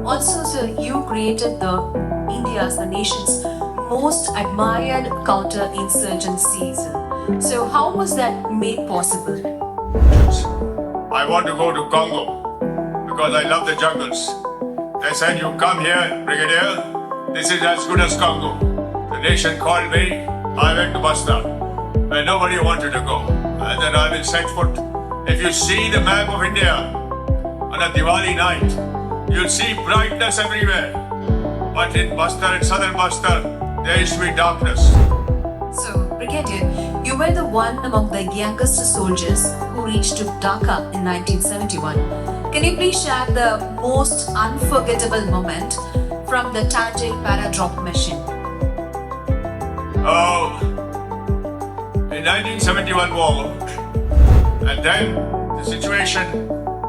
Also, sir, you created the nation's most admired counter-insurgency. So, how was that made possible? I want to go to Congo because I love the jungles. They said, you come here, Brigadier. This is as good as Congo. The nation called me. I went to Basta, where nobody wanted to go. And then I will set foot. If you see the map of India on a Diwali night, you'll see brightness everywhere. But in Basta, in southern Basta, there used to be darkness. So, Brigadier, you were the one among the youngest soldiers who reached to Dhaka in 1971. Can you please share the most unforgettable moment from the Tanjay Paradrop mission? Oh, in 1971 war, and then the situation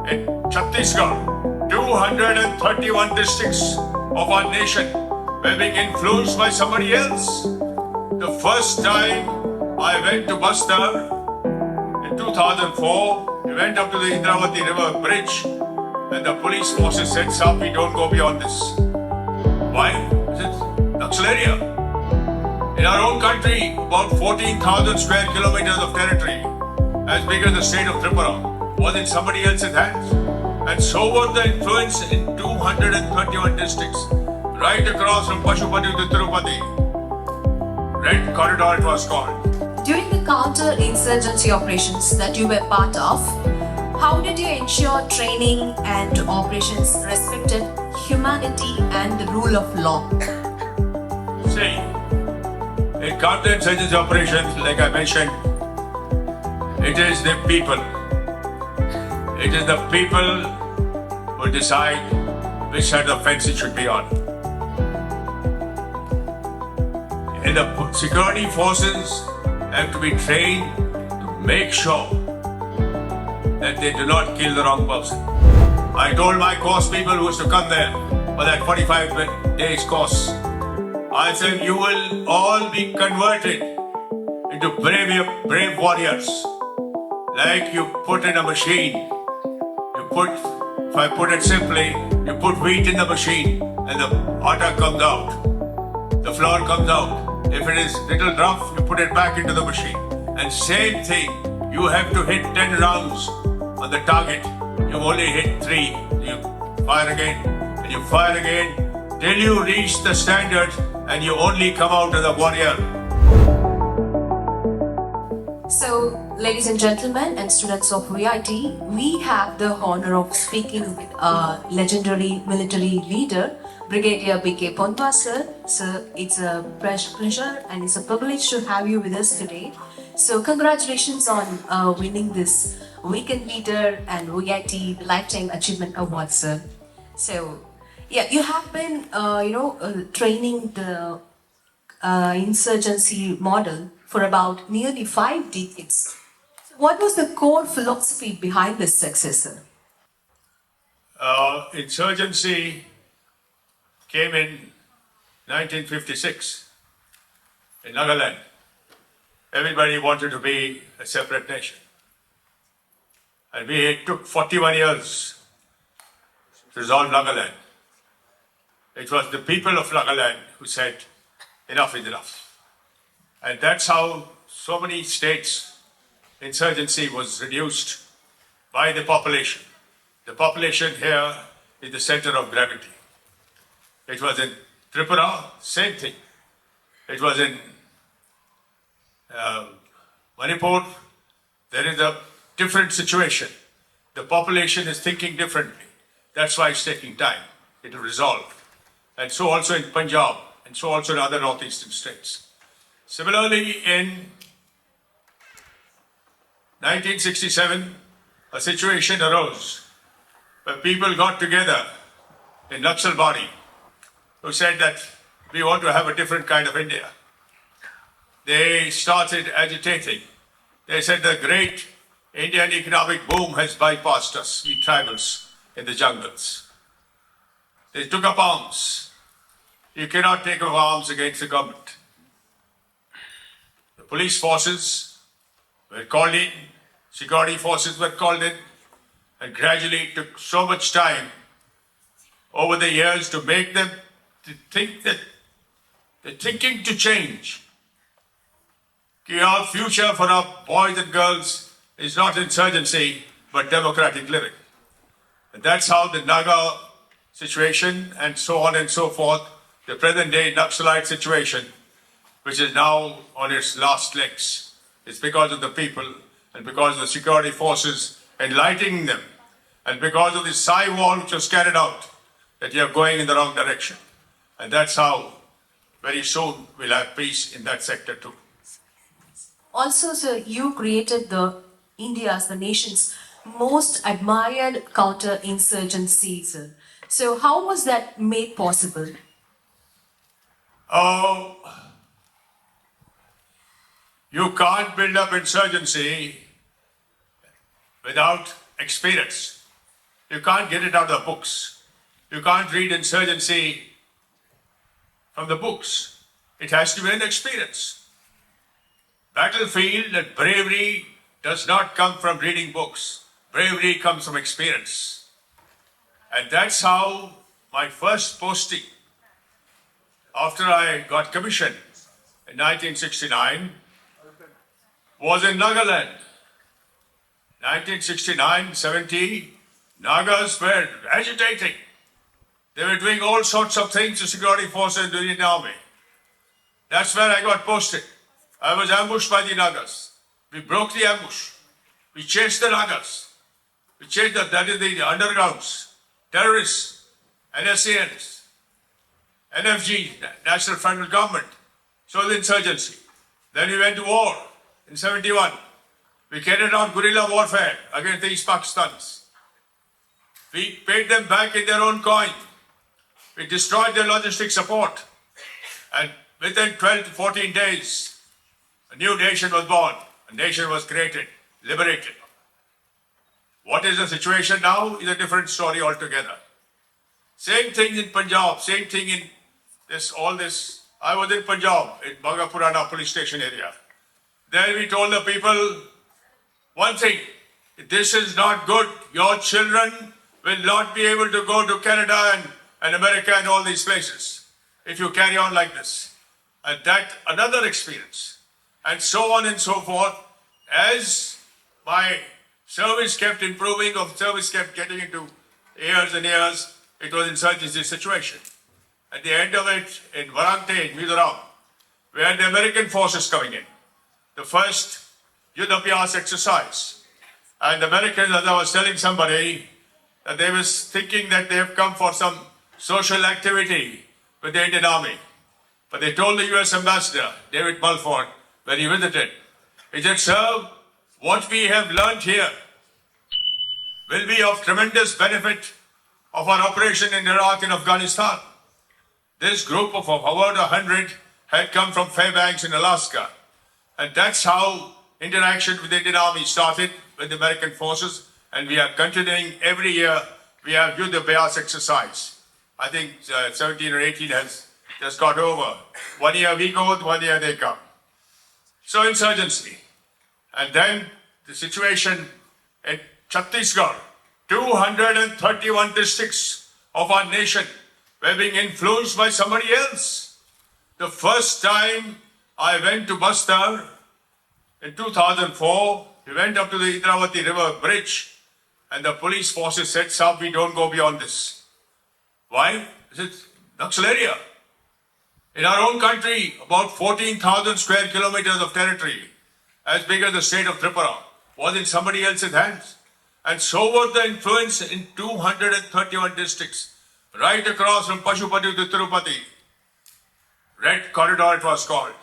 in Chhattisgarh, 231 districts of our nation were being influenced by somebody else. The first time I went to Basta in 2004, we went up to the Indravati River bridge and the police forces said, Sapi, don't go beyond this. Why? I said, Naxal area. In our own country, about 14,000 square kilometers of territory, as big as the state of Tripura, was in somebody else's hands. And so was the influence in 231 districts, right across from Pashupati to Tirupati. Red Corridor it was called. During the counter-insurgency operations that you were part of, how did you ensure training and operations respected humanity and the rule of law? See, in counter-insurgency operations, like I mentioned, it is the people. It is the people who decide which side of the fence it should be on. And the security forces have to be trained to make sure that they do not kill the wrong person. I told my course people who was to come there for that 45 days course, I said, you will all be converted into brave warriors. Like you put in a machine, if I put it simply, you put wheat in the machine and the atta comes out, the flour comes out. If it is little rough, you put it back into the machine. And same thing, you have to hit 10 rounds on the target. You only hit 3. You fire again, and you fire again, till you reach the standard and you only come out as a warrior. So, ladies and gentlemen and students of VIT, we have the honor of speaking with a legendary military leader, Brigadier B.K. Pondwa, sir. Sir, it's a pleasure and it's a privilege to have you with us today. So, congratulations on winning this Weekend Leader and VIT Lifetime Achievement Award, sir. So, yeah, you have been, training the insurgency model for about nearly 5 decades. What was the core philosophy behind this success, sir? Insurgency came in 1956 in Nagaland. Everybody wanted to be a separate nation. And it took 41 years to resolve Nagaland. It was the people of Nagaland who said, enough is enough. And that's how so many states' insurgency was reduced by the population. The population here is the center of gravity. It was in Tripura, same thing. It was in Manipur. There is a different situation. The population is thinking differently. That's why it's taking time. It will resolve. And so also in Punjab, and so also in other northeastern states. Similarly, in 1967, a situation arose where people got together in Naxal body who said that we want to have a different kind of India. They started agitating. They said the great Indian economic boom has bypassed us, we tribals in the jungles. They took up arms. You cannot take up arms against the government. The police forces were called in, security forces were called in, and gradually it took so much time. over the years to make them to think that the thinking to change. Our future for our boys and girls is not insurgency, but democratic living. And that's how the Naga situation and so on and so forth, the present day Naxalite situation, which is now on its last legs, is because of the people and because of the security forces enlightening them and because of the Sai wall which was carried out, that you are going in the wrong direction. And that's how very soon we'll have peace in that sector too. Also, sir, you created the nation's most admired counter-insurgency, sir. So how was that made possible? Oh, you can't build up insurgency without experience. You can't get it out of the books. You can't read insurgency from the books. It has to be an experience. Battlefield and bravery does not come from reading books. Bravery comes from experience. And that's how my first posting, after I got commissioned in 1969, was in Nagaland. 1969-70, Nagas were agitating. They were doing all sorts of things to security forces and the Indian Army. That's where I got posted. I was ambushed by the Nagas. We broke the ambush. We chased the Nagas. We chased the undergrounds, terrorists, NSANs, NFG, National Federal Government. So the insurgency. Then we went to war in 71. We carried out guerrilla warfare against the East Pakistanis. We paid them back in their own coin. We destroyed their logistic support. And within 12 to 14 days, a new nation was born. A nation was created, liberated. What is the situation now is a different story altogether. Same thing in Punjab, same thing in all this. I was in Punjab, in Bagapurana police station area. There we told the people one thing, this is not good. Your children will not be able to go to Canada and America and all these places if you carry on like this. And that another experience. And so on and so forth. As my service kept improving, or service kept getting into years and years, it was insurgency situation. At the end of it, in Varante, in Mizoram, we had the American forces coming in. The first Yuddhabhyas exercise. And the Americans, as I was telling somebody, that they were thinking that they have come for some social activity with the Indian Army. But they told the US Ambassador, David Mulford, when he visited, he said, sir, what we have learned here will be of tremendous benefit of our operation in Iraq and Afghanistan. This group of about 100 had come from Fairbanks in Alaska. And that's how interaction with the Indian Army started with the American forces. And we are continuing every year. We have Yuddhabhyas exercise. I think 17 or 18 has just got over. 1 year we go, 1 year they come. So insurgency. And then the situation in Chhattisgarh, 231 districts of our nation were being influenced by somebody else. The first time I went to Bastar in 2004, we went up to the Indravati River bridge and the police forces said, Sahab, we don't go beyond this. Why? It's Naxal area. In our own country, about 14,000 square kilometers of territory, as big as the state of Tripura, was in somebody else's hands. And so was the influence in 231 districts, right across from Pashupati to Tirupati. Red Corridor it was called,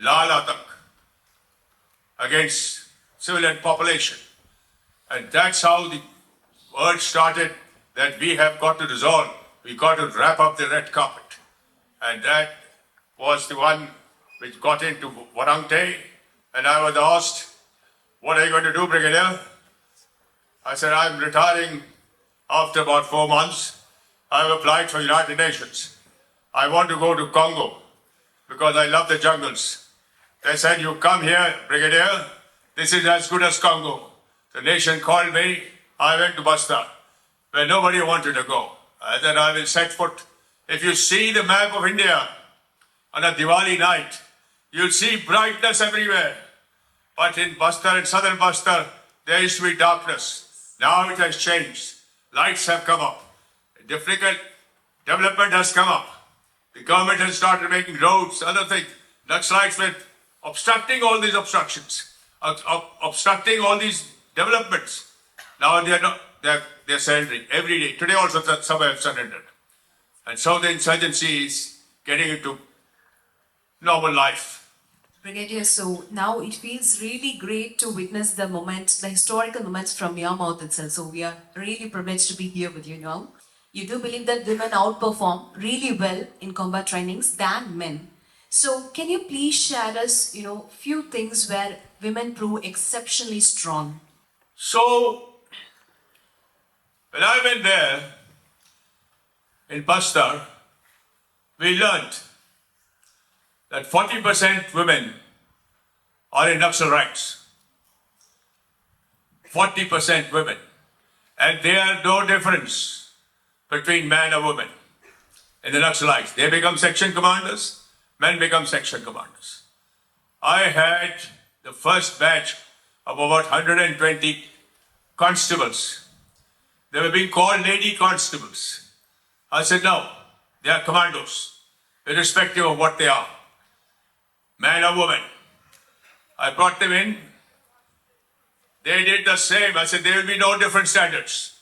Lal Atak, against civilian population. And that's how the word started that we have got to resolve. We got to wrap up the red carpet. And that was the one which got into Varante. And I was asked, what are you going to do, Brigadier? I said, I'm retiring after about 4 months. I've applied for United Nations. I want to go to Congo because I love the jungles. They said, you come here, Brigadier. This is as good as Congo. The nation called me. I went to Basta, where nobody wanted to go. that I will set foot. If you see the map of India on a Diwali night, you'll see brightness everywhere. But in Bastar and southern Bastar, there used to be darkness. Now it has changed. Lights have come up. Difficult development has come up. The government has started making roads, other things. Naxalites were obstructing all these obstructions, obstructing all these developments. Now they're surrendering every day. Today also some have surrendered. And so the insurgency is getting into normal life. Brigadier, so now it feels really great to witness the moments, the historical moments from your mouth itself. So we are really privileged to be here with you now. You do believe that women outperform really well in combat trainings than men. So can you please share us, few things where women prove exceptionally strong? So, when I went there in Bastar, we learned that 40% women are in Naxal ranks. 40% women. And there are no difference between man and woman in the Naxalites. They become section commanders, men become section commanders. I had the first batch of about 120 constables. They were being called lady constables. I said, no, they are commandos, irrespective of what they are, man or woman. I brought them in. They did the same. I said, there will be no different standards.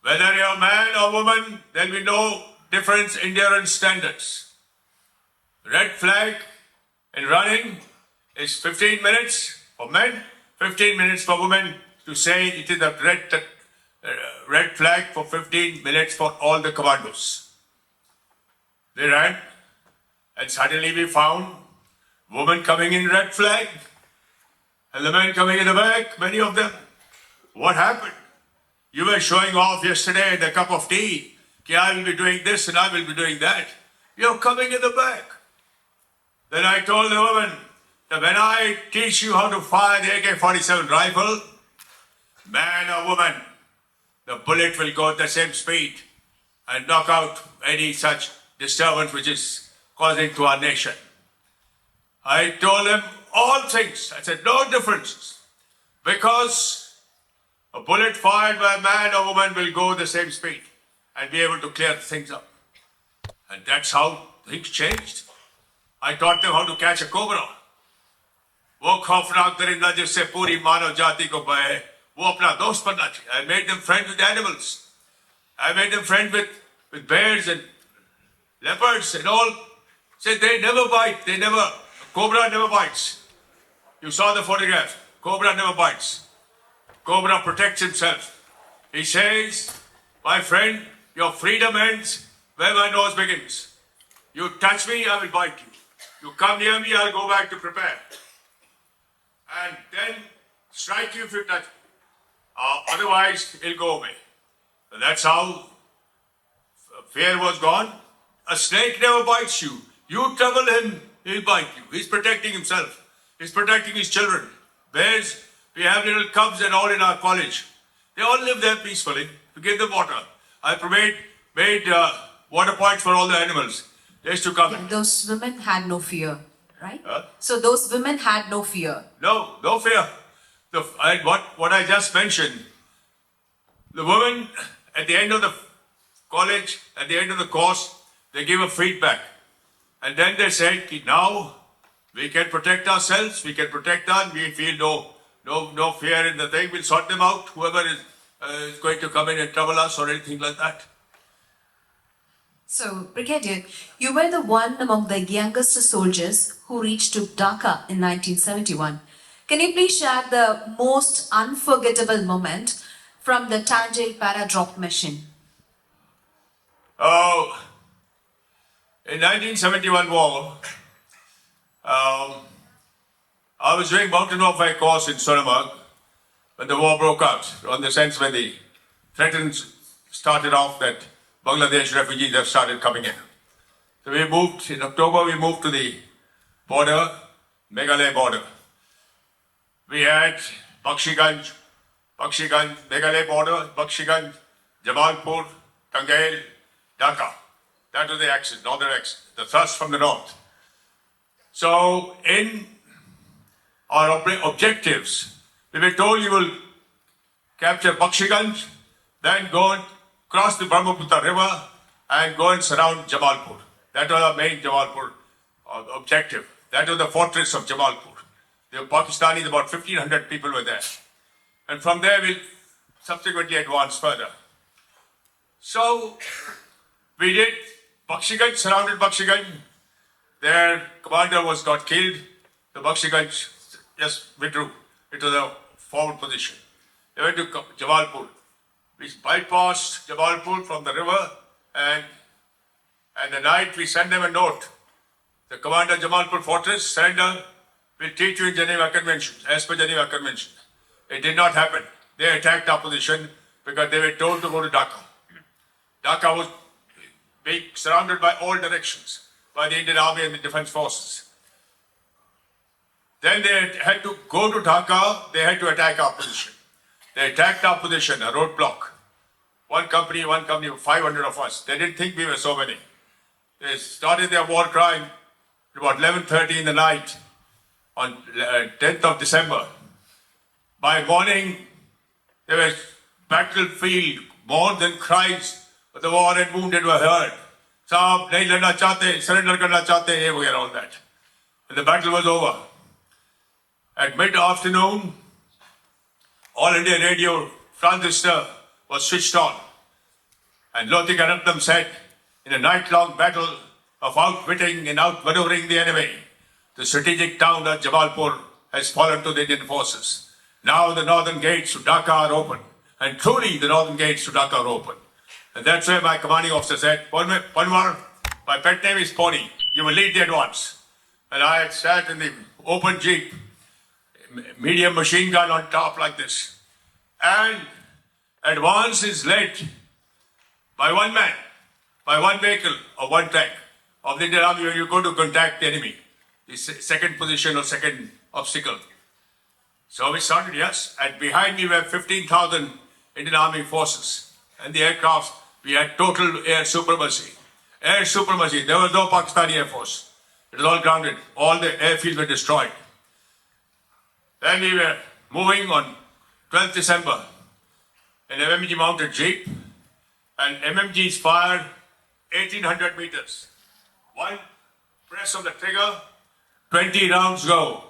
Whether you're a man or woman, there will be no difference in endurance standards. Red flag in running is 15 minutes for men, 15 minutes for women, to say it is a red flag for 15 minutes for all the commandos. They ran, and suddenly we found women coming in red flag and the men coming in the back, many of them. What happened? You were showing off yesterday the cup of tea. I will be doing this and I will be doing that. You're coming in the back. Then I told the woman that when I teach you how to fire the AK-47 rifle, man or woman, the bullet will go at the same speed and knock out any such disturbance which is causing to our nation. I told them all things. I said no differences, because a bullet fired by a man or woman will go the same speed and be able to clear things up. And that's how things changed. I taught them how to catch a cobra. वो खौफनाक दरिंदा जिससे पूरी मानव जाति को बहे, वो अपना दोस्त बनना चाहिए. I made them friends with animals. I made them friends with bears and leopards and all. Said they never bite. Cobra never bites. You saw the photograph. Cobra never bites. Cobra protects himself. He says, my friend, your freedom ends where my nose begins. You touch me, I will bite you. You come near me, I'll go back to prepare. And then strike you if you touch me. Otherwise, he'll go away. And that's how fear was gone. A snake never bites you. You trouble him, he'll bite you. He's protecting himself. He's protecting his children. Bears, we have little cubs and all in our college. They all live there peacefully. We give them water. I made water points for all the animals. They used to come. Yeah, those women had no fear, right? Huh? So those women had no fear. No fear. What I just mentioned, the women at the end of the college, at the end of the course, they give a feedback. And then they said, now we can protect ourselves, we can protect us, we feel no fear in the thing, we'll sort them out, whoever is going to come in and trouble us or anything like that. So, Brigadier, you were the one among the youngest soldiers who reached to Dhaka in 1971. Can you please share the most unforgettable moment from the Tanjil para-drop mission? Oh, in 1971 war, I was doing mountain warfare course in Sonmarg when the war broke out, on the sense when the threats started off that Bangladesh refugees have started coming in. So we moved, in October we moved to the border, Meghalaya border. We had Bakshiganj, Meghalaya border, Bakshiganj, Jabalpur, Tangail, Dhaka. That was the axis, northern axis, the thrust from the north. So, in our objectives, we were told you will capture Bakshiganj, then go and cross the Brahmaputra river and go and surround Jabalpur. That was our main Jabalpur objective. That was the fortress of Jabalpur. The Pakistanis, about 1,500 people were there. And from there, we'll subsequently advance further. So, we did Bakshiganj, surrounded Bakshiganj. Their commander got killed. The Bakshiganj just withdrew into the forward position. They went to Jabalpur. We bypassed Jabalpur from the river, and at the night we sent them a note. The commander of Jabalpur fortress, surrender, will teach you in Geneva Convention, as per Geneva Convention. It did not happen. They attacked our position because they were told to go to Dhaka. Dhaka was being surrounded by all directions by the Indian Army and the Defence Forces. Then they had to go to Dhaka, they had to attack our position. They attacked our position, a roadblock. One company, 500 of us. They didn't think we were so many. They started their war cry at about 11:30 in the night on 10th of December. By morning, there was battlefield, more than cries of the war and wounded were heard. Saab, nahi ladna chahte, surrender karna chahte, ye wagera, all that. And the battle was over. At mid-afternoon, All India Radio transistor was switched on. And Lotika Ratnam said, in a night-long battle of outwitting and outmaneuvering the enemy, the strategic town of Jabalpur has fallen to the Indian forces. Now the northern gates to Dhaka are open. And truly the northern gates to Dhaka are open. And that's where my commanding officer said, Panwar, my pet name is Pony. You will lead the advance. And I had sat in the open jeep, medium machine gun on top like this. And advance is led by one man, by one vehicle or one tank of the Indian Army when you go to contact the enemy, the second position or second obstacle. So we started, yes, and behind me were 15,000 Indian Army forces. And the aircraft, we had total air supremacy. Air supremacy, there was no Pakistani Air Force. It was all grounded. All the airfields were destroyed. Then we were moving on 12th December in MMG mounted jeep, and MMGs fired 1800 meters. One press of the trigger, 20 rounds go.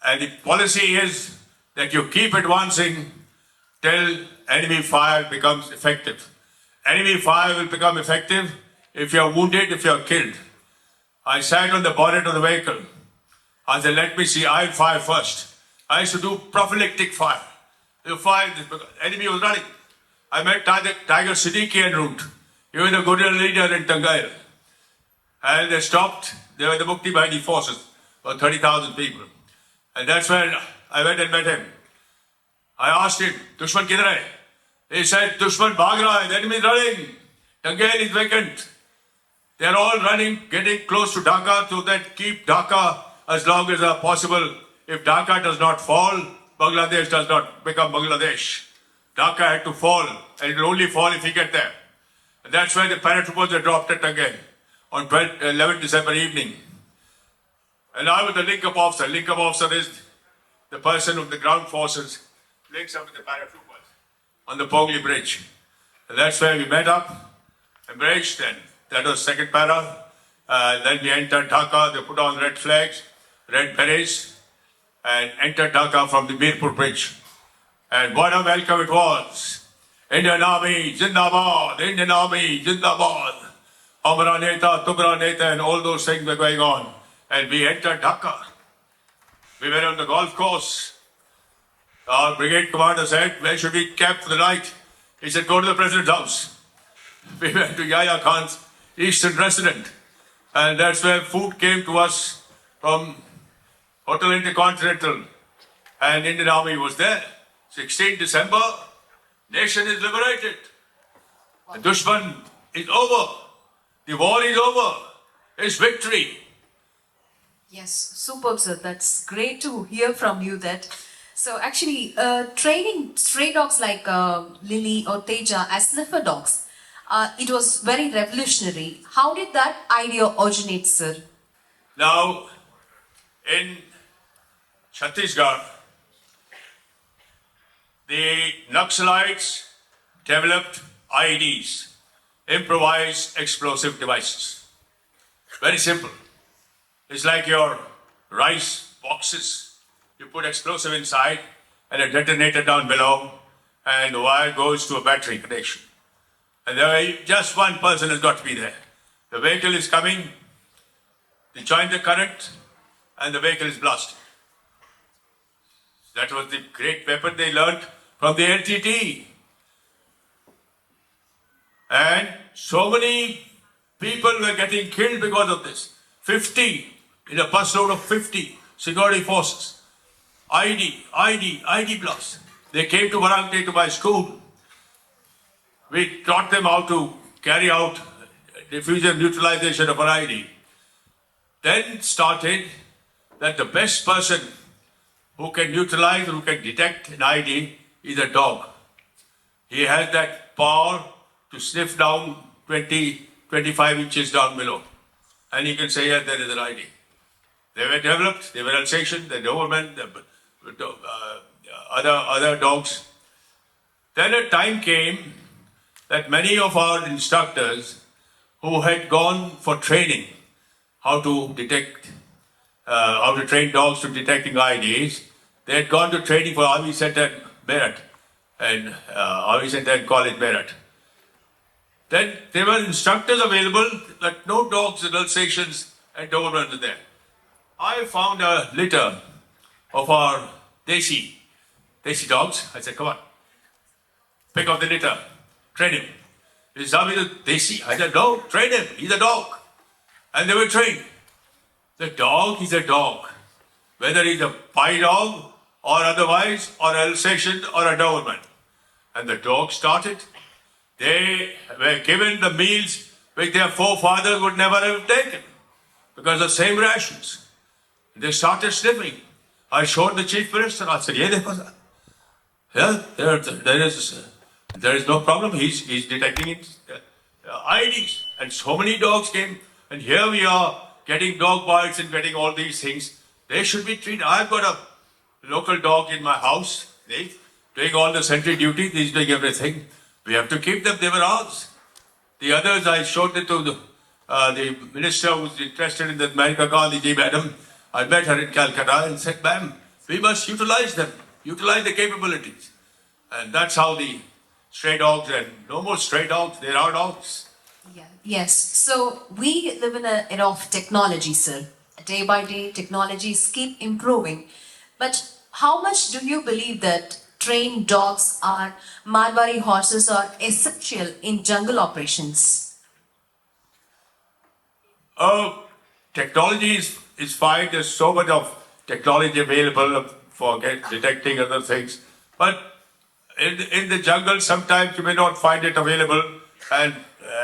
And the policy is that you keep advancing till enemy fire becomes effective. Enemy fire will become effective if you are wounded, if you are killed. I sat on the bonnet of the vehicle. I said, let me see, I'll fire first. I used to do prophylactic fire. You fire, the enemy was running. I met Tiger Siddiqui en route. He was the guerrilla leader in Tangail. And they stopped. They were the Mukti Bahini forces, about 30,000 people. And that's when I went and met him. I asked him, Dushman kidhar hai? He said, Dushman bhag raha hai, the enemy is running. Tangail is vacant. They are all running, getting close to Dhaka, so that keep Dhaka as long as possible. If Dhaka does not fall, Bangladesh does not become Bangladesh. Dhaka had to fall, and it will only fall if we get there. And that's why the paratroopers were dropped at Tangail on 11 December evening. And I was the link-up officer. Link-up officer is the person of the ground forces links up with the paratroopers on the Pongli Bridge. And that's where we met up, embraced, and that was second para. Then we entered Dhaka. They put on red flags, red berets, and entered Dhaka from the Mirpur Bridge. And what a welcome it was. Indian Army, Zindabad, Indian Army, Zindabad. Hamara Neta, Tumra Neta, and all those things were going on. And we entered Dhaka. We were on the golf course. Our brigade commander said, where should we camp for the night? He said, go to the president's house. We went to Yahya Khan's eastern residence. And that's where food came to us from Hotel Intercontinental. And Indian Army was there. 16 December, nation is liberated. The Dushman is over. The war is over. It's victory. Yes, superb, sir. That's great to hear from you that So actually, training stray dogs like Lily or Teja as sniffer dogs, it was very revolutionary. How did that idea originate, sir? Now, in Chhattisgarh, the Naxalites developed IEDs, improvised explosive devices. Very simple. It's like your rice boxes. You put explosive inside and a detonator down below, and the wire goes to a battery connection. And there just one person has got to be there. The vehicle is coming, they join the current, and the vehicle is blasted. That was the great weapon they learned from the LTT. And so many people were getting killed because of this. 50 in a busload of 50 security forces. ID blocks. They came to Varangte to my school. We taught them how to carry out diffusion neutralization of an ID. Then started that the best person who can neutralize, who can detect an ID is a dog. He has that power to sniff down 20, 25 inches down below. And he can say, yes, there is an ID. They were developed, they were Alsatian, the Doberman, the other dogs. Then a time came that many of our instructors who had gone for training, how to detect, how to train dogs to detecting IDs, they had gone to training for Army Center Meerut and Army Center and College Meerut. Then there were instructors available, but no dogs and Alsatians and Dobermans were there. I found a litter of our Desi dogs. I said, come on, pick up the litter, train him. He said, "Is it Desi?" I said, no, train him, he's a dog. And they were trained. The dog is a dog. Whether he's a pie dog or otherwise, or Alsatian or a Doberman. And the dog started. They were given the meals which their forefathers would never have taken because of the same rations. They started sniffing. I showed the chief minister. I said, yeah, there is no problem. He's detecting it, IDs. And so many dogs came. And here we are getting dog bites and getting all these things. They should be treated. I've got a local dog in my house. He's doing all the sentry duty. He's doing everything. We have to keep them. They were ours. The others, I showed it to the minister who's interested in the Maneka Gandhi, madam. I met her in Calcutta and said, ma'am, we must utilize them, utilize the capabilities. And that's how the stray dogs, and no more stray dogs, there are dogs. Yeah. Yes. So we live in an era of technology, sir. Day by day, technologies keep improving. But how much do you believe that trained dogs or Marwari horses are essential in jungle operations? Technology is fine. There's so much of technology available for detecting other things. But in the jungle, sometimes you may not find it available, and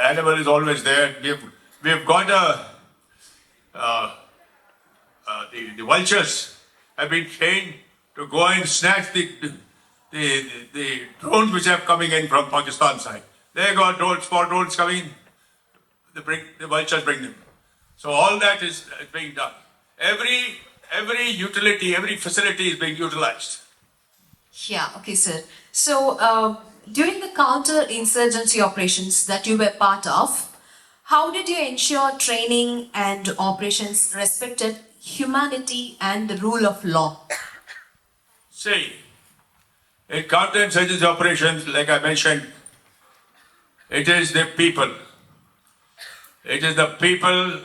animal is always there. We've got the vultures have been trained to go and snatch the drones which are coming in from Pakistan side. They got drones, small drones coming in. The vultures bring them. So all that is being done. Every utility, every facility is being utilized. Yeah, okay, sir. So, during the counter-insurgency operations that you were part of, how did you ensure training and operations respected humanity and the rule of law? See, in counter-insurgency operations, like I mentioned, it is the people. It is the people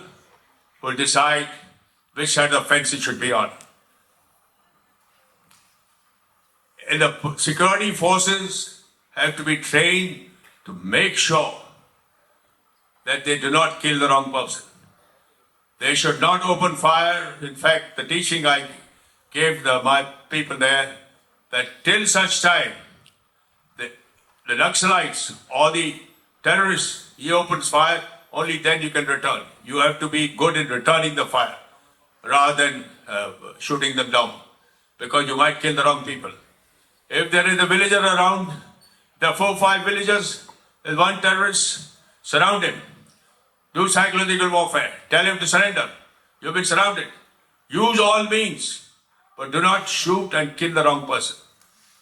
who decide which side of the fence it should be on. And the security forces have to be trained to make sure that they do not kill the wrong person. They should not open fire. In fact, the teaching I gave my people there, that till such time the Naxalites or the terrorists, he opens fire, only then you can return. You have to be good in returning the fire rather than shooting them down. because you might kill the wrong people. If there is a villager around, there are 4 or 5 villagers, there's one terrorist, surround him. Do psychological warfare. Tell him to surrender. You've been surrounded. Use all means, but do not shoot and kill the wrong person.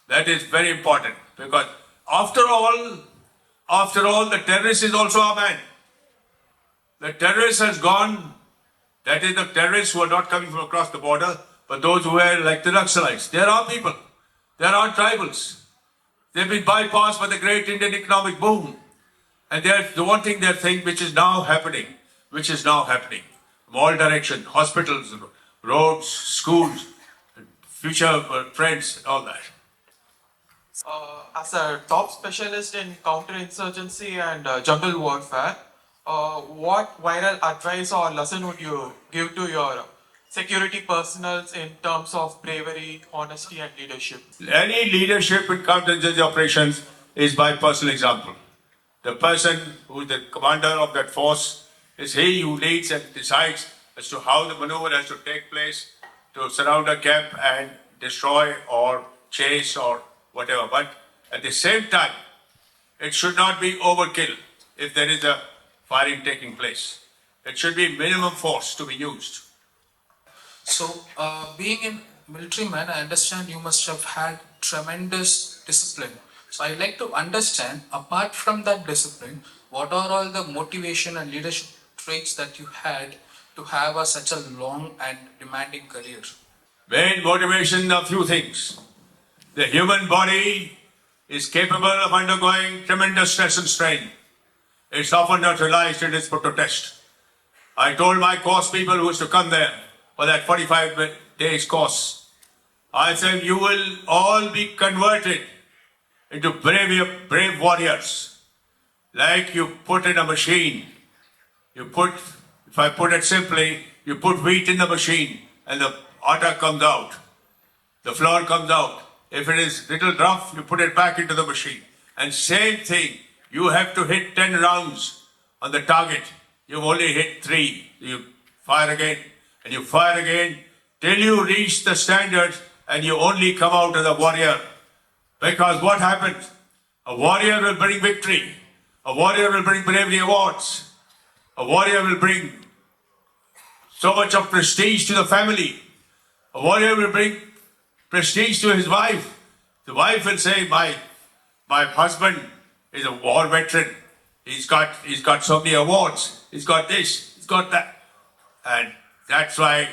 That is very important, because after all, the terrorist is also a man. The terrorist has gone. That is the terrorists who are not coming from across the border, but those who are like the Naxalites. There are people. There are tribals. They've been bypassed by the great Indian economic boom. And they're wanting their thing, which is now happening. From all directions, hospitals, roads, schools, future friends, all that. As a top specialist in counterinsurgency and jungle warfare, what viral advice or lesson would you give to your security personnel in terms of bravery, honesty, and leadership? Any leadership in counterinsurgency operations is by personal example. The person who is the commander of that force is he who leads and decides as to how the maneuver has to take place to surround a camp and destroy or chase or whatever. But at the same time, it should not be overkill if there is a firing taking place. It should be minimum force to be used. So, being a military man, I understand you must have had tremendous discipline. So, I'd like to understand, apart from that discipline, what are all the motivation and leadership traits that you had to have such a long and demanding career? Main motivation are few things. The human body is capable of undergoing tremendous stress and strain. It's often not realized it is put to test. I told my course people who used to come there for that 45 days course, I said, you will all be converted into brave warriors. Like you put in a machine, if I put it simply, you put wheat in the machine and the atta comes out, the flour comes out. If it is little rough, you put it back into the machine. And same thing, you have to hit 10 rounds on the target. You've only hit 3. You fire again and you fire again till you reach the standard and you only come out as a warrior. Because what happens? A warrior will bring victory. A warrior will bring bravery awards. A warrior will bring so much of prestige to the family. A warrior will bring prestige to his wife. The wife will say, my husband is a war veteran. He's got so many awards. He's got this, he's got that. And that's why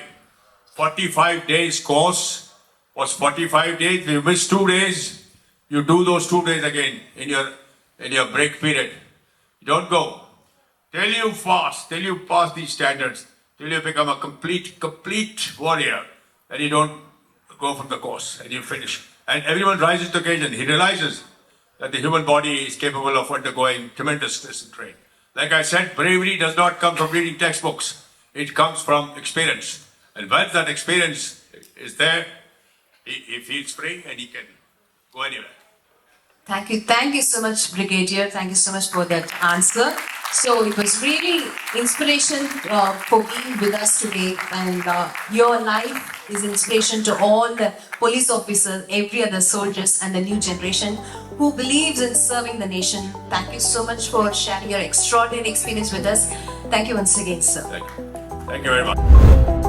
45 days course was 45 days. If you miss 2 days, you do those 2 days again in your break period. You don't go. Till you fast, till you pass these standards, till you become a complete warrior, and you don't go from the course and you finish. And everyone rises to the occasion. He realizes that the human body is capable of undergoing tremendous stress and strain. Like I said, bravery does not come from reading textbooks. It comes from experience. And once that experience is there, he feels free and he can go anywhere. Thank you so much, Brigadier. Thank you so much for that answer. So it was really inspiration for being with us today, and your life is inspiration to all the police officers, every other soldiers, and the new generation who believes in serving the nation. Thank you so much for sharing your extraordinary experience with us. Thank you once again, sir. Thank you very much.